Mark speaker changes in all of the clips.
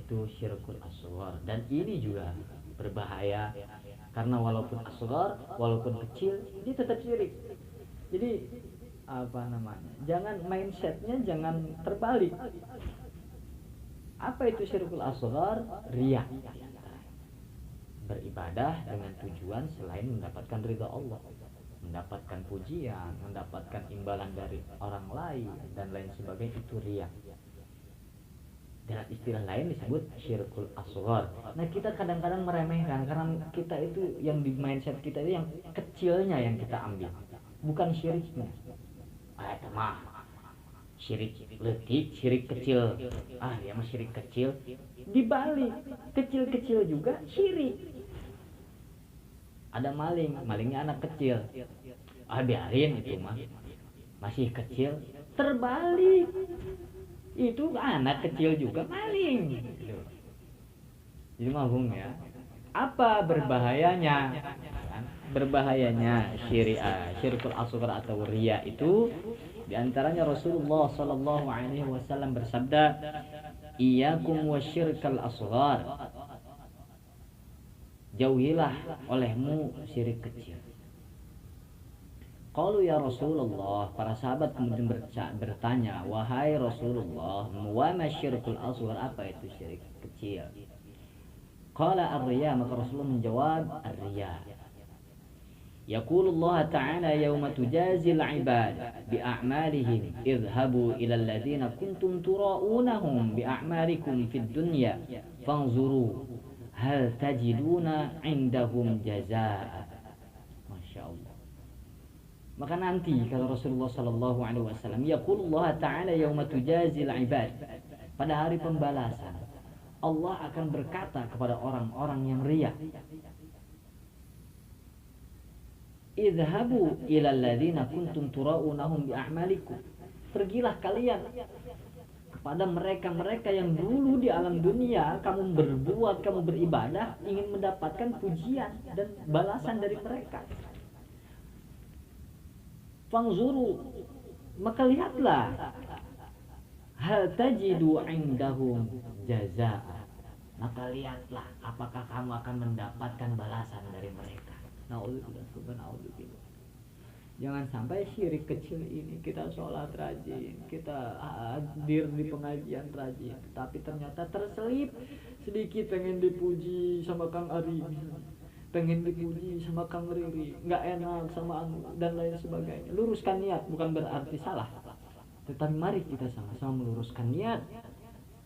Speaker 1: itu syirkul asghar. Dan ini juga berbahaya karena walaupun asghar, walaupun kecil, dia tetap syirik. Jadi apa namanya? Jangan mindsetnya jangan terbalik. Apa itu syirkul asghar? Riya. Beribadah dengan tujuan selain mendapatkan ridha Allah, mendapatkan pujian, mendapatkan imbalan dari orang lain dan lain sebagainya, itu riya. Dengan istilah lain disebut syirkul asghar. Nah, kita kadang-kadang meremehkan karena kita itu yang di mindset kita itu yang kecilnya yang kita ambil, bukan syiriknya. Itu mah syirik leutik, syirik kecil. Dia mah syirik kecil. Dibalik, kecil-kecil juga syirik. Ada malingnya anak kecil. Biarin itu mah masih kecil. Terbalik, itu anak kecil juga maling. Jadi mabung ya. Apa berbahayanya? Berbahayanya syirkul asghar atau riya itu di antaranya Rasulullah sallallahu alaihi wasallam bersabda, "Iyyakum wasyirkal asghar." Jauhilah olehmu syirik kecil. Qalu ya Rasulullah, para sahabat kemudian bertanya, wahai Rasulullah, wa ma syirkul asghar, apa itu syirik kecil? Qala ar-riya, maka Rasulullah menjawab ar-riya. Yaqulullah ta'ala yawma tujazil ibad bi'a'malihim idhabu ila alladhina kuntum tura'unahum bi'a'malikum fid dunya fanzuru hal tajiduna indahum jazaa. Masya Allah. Maka nanti kata Rasulullah sallallahu alaihi wasallam, yaqulullah ta'ala yauma tujazil ibad, pada hari pembalasan Allah akan berkata kepada orang-orang yang riya, idhabu ila alladhina kuntum tura'unahum bi'a'malikum, pergilah kalian kepada mereka-mereka yang dulu di alam dunia kamu berbuat, kamu beribadah, ingin mendapatkan pujian dan balasan dari mereka. Fangzuru, maka lihatlah, hal tajidu indahum jazaa, maka lihatlah apakah kamu akan mendapatkan balasan dari mereka. Na'udzubillah. Jangan sampai syirik kecil ini kita sholat rajin, kita hadir di pengajian rajin, tapi ternyata terselip sedikit pengen dipuji sama Kang Ari, pengen dipuji sama Kang Riri, nggak enak sama Anu dan lain sebagainya. Luruskan niat, bukan berarti salah, tetapi mari kita sama-sama meluruskan niat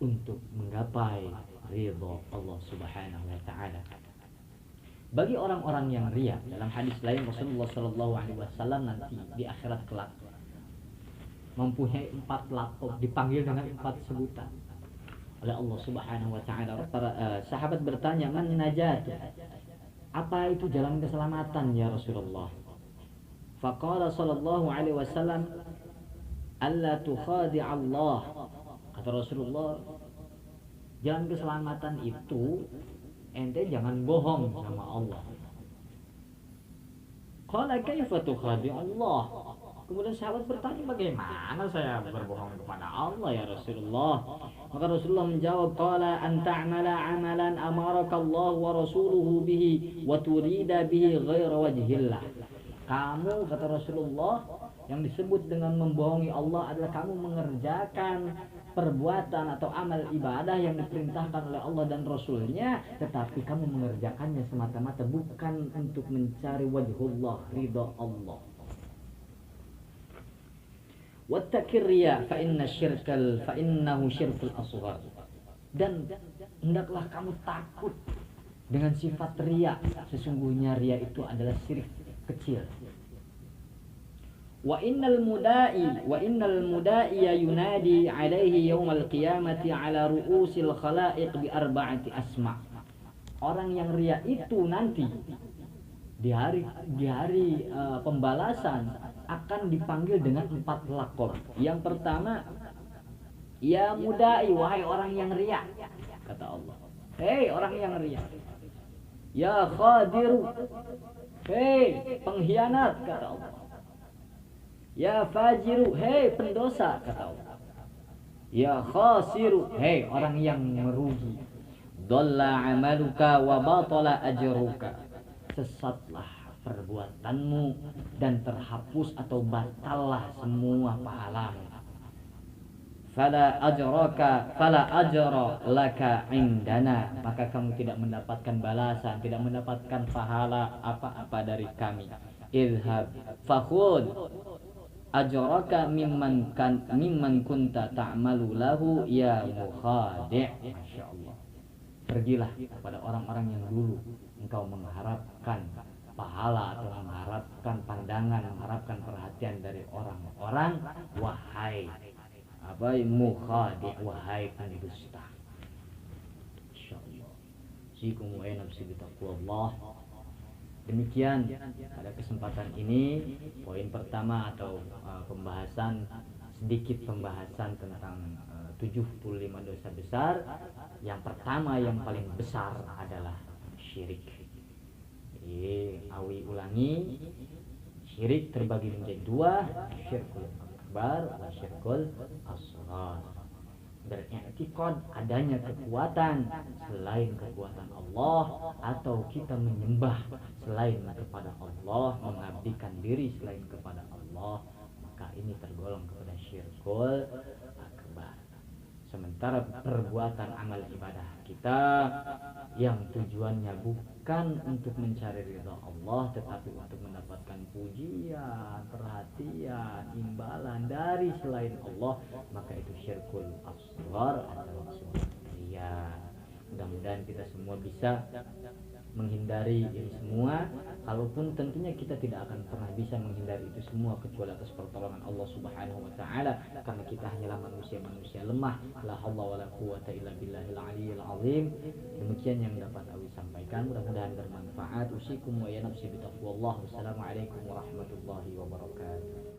Speaker 1: untuk menggapai ridha Allah Subhanahu wa Ta'ala. Bagi orang-orang yang riya, dalam hadis lain Rasulullah sallallahu alaihi wasallam nanti di akhirat kelak mempunyai 4 lakab, dipanggil dengan 4 sebutan oleh Allah Subhanahu wa Ta'ala. Para sahabat bertanya, man najat, apa itu jalan keselamatan ya Rasulullah? Faqala sallallahu alaihi wasallam, alla tukhadi' Allah. Kata Rasulullah, jalan keselamatan itu ente jangan bohong sama Allah. Qala kaifa tukhadi' Allah? Kemudian sahabat bertanya, bagaimana saya berbohong kepada Allah ya Rasulullah? Maka Rasulullah menjawab, qala an ta'mala 'amalan amaraka Allah wa rasuluhu bihi wa turida bihi ghaira wajhillah. Kamu, kata Rasulullah, yang disebut dengan membohongi Allah adalah kamu mengerjakan perbuatan atau amal ibadah yang diperintahkan oleh Allah dan Rasulnya, tetapi kamu mengerjakannya semata-mata bukan untuk mencari wajhullah, ridha Allah. Wattaqir riya fa innahu syirkul asghar. Dan hendaklah kamu takut dengan sifat riya, sesungguhnya riya itu adalah syirik kecil. Wa innal muda'i yunadi alaihi yaumal qiyamati ala ru'usil khalaiq bi arba'ati asma. Orang yang riya itu nanti di hari pembalasan akan dipanggil dengan 4 lakab. Yang pertama, ya muda'i, wahai orang yang riya, kata Allah. Hei orang yang riya. Ya khadiru, hei pengkhianat, kata Allah. Ya fajiru, hei pendosa, kata Allah. Ya khasiru, hei orang yang merugi. Dhalla amaluka wa batala ajruka. Sesatlah perbuatanmu dan terhapus atau batallah semua pahalamu. Fala ajra laka indana, maka kamu tidak mendapatkan balasan, tidak mendapatkan pahala apa-apa dari kami. Idhab fakhud ajraka mimman kunta ta'malu lahu ya mukhadi'. Masyaallah. Pergilah kepada orang-orang yang dulu engkau mengharapkan pahala atau mengharapkan pandangan, mengharapkan perhatian dari orang-orang, wahai mukhadi', wahai pendusta. Insyaallah. Sikum wa nafsi bitaqwallah. Demikian pada kesempatan ini poin pertama atau sedikit pembahasan tentang 75 dosa besar. Yang pertama yang paling besar adalah syirik. Awi ulangi, syirik terbagi menjadi dua, syirkul akbar wa syirkul asghar. Beriktikad adanya kekuatan selain kekuatan Allah, atau kita menyembah selain kepada Allah, mengabdikan diri selain kepada Allah, maka ini tergolong kepada syirkul akbar. Sementara perbuatan amal ibadah kita yang tujuannya bukan untuk mencari ridha Allah, tetapi untuk mendapatkan pujian, perhatian, imbalan dari selain Allah, maka itu syirkul asghar atau ria. Mudah-mudahan kita semua bisa menghindari ini semua, kalaupun tentunya kita tidak akan pernah bisa menghindari itu semua kecuali atas pertolongan Allah Subhanahu wa taala, karena kita hanyalah manusia lemah. La haula wala quwata illa billahil aliyyil azim. Demikian yang dapat Awi sampaikan, mudah-mudahan bermanfaat. Usikum wa ya nafsi bitaqwallah. Wassalamualaikum warahmatullahi wabarakatuh.